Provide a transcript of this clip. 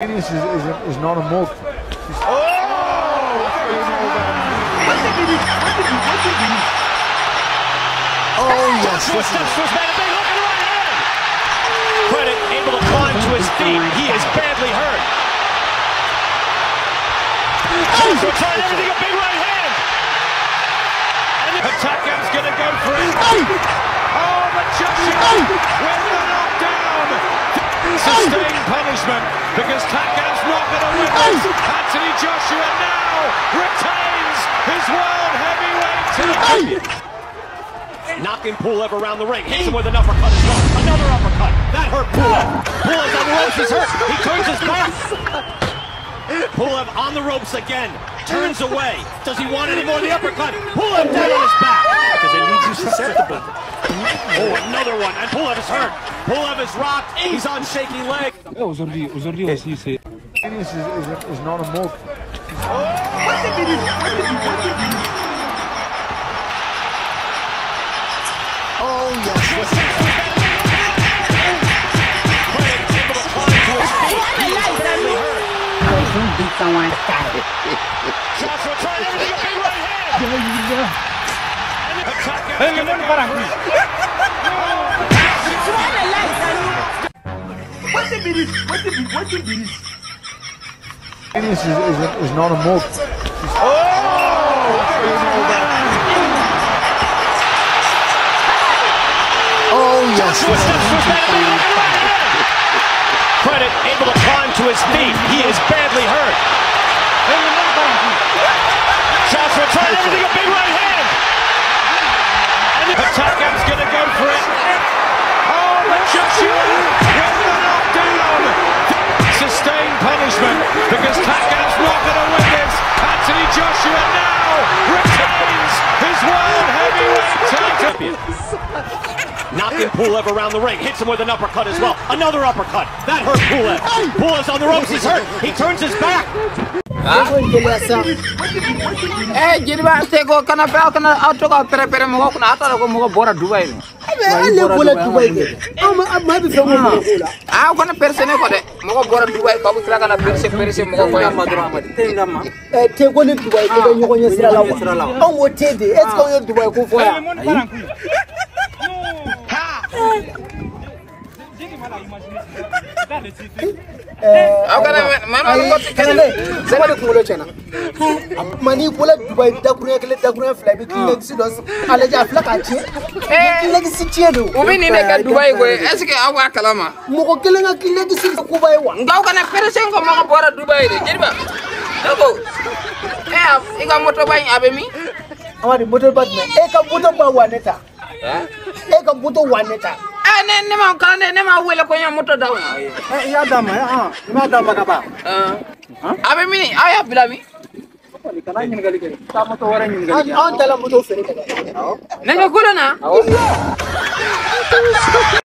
Is not a moto. Oh yes, this is Credit able to climb to his feet. He is badly hurt. Joshua trying everything, a big right hand. And Hatakem's gonna go for it. Oh, but Joshua with the knockdown. Sustained punishment because Takem's not gonna win this. Anthony Joshua now retains his world heavyweight title. Knocking Pulev around the ring, hits him with an uppercut as well. Another uppercut. That hurt Pulev. Pulev's on the ropes, he's hurt. He turns his back. Pulev on the ropes again. Turns away. Does he want any more of the uppercut? Pulev down on his back. Because it leaves you susceptible. Oh, another one. And Pulev is hurt. Pulev is rocked. He's on shaky leg. Aujourd'hui aussi, c'est... is not a moto. oh yes, beat someone. Joshua trying everything, a big right hand. Is not a moto. oh yes. Credit able to climb to his feet. He is badly hurt. Joshua trying everything, a big right hand. And Hatakem's gonna go for it. Oh, but Joshua with the knockdown. Sustained punishment because Takem's not gonna win this. Anthony Joshua now retains his world heavyweight title. Knocking Pulev around the ring, hits him with an uppercut as well. Another uppercut. That hurt Pulev. Pulev's on the ropes, he's hurt. He turns his back. Eh, jadi ba tego kana fa kana auto ka pere mo ko na ata ko mo bora Dubai. Ale bola Dubai ke. Ma bi famo mo la. Ah, kana persone ko de. Mo bora Dubai ko ko kana perse mo ko ya Amadi. Tengama. Te ko ni Dubai ko nyo ko nyesira la. On wo tede. Est ce que yo Dubai ko fo ya. Mani bola Dubai dakuna kele dakuna fly bi kin si dos ale ja fla ka tie kin si tie do o bi ni ne ka Dubai ko est ce que awa kalama mo ko kele nga kin si ko bay wa ngaw kana persen ko mo bora Dubai de jirba dogo iga moto bay abe mi Amadi moto bad me e ka moto ba waneta e ka moto waneta ne ma kala ne ma wele ko nya moto daw ya dama ma dama ka ba abe mi aya bilami kana nyin gali ke ta moto wara nyin gali an dala moto fere ka ne ko na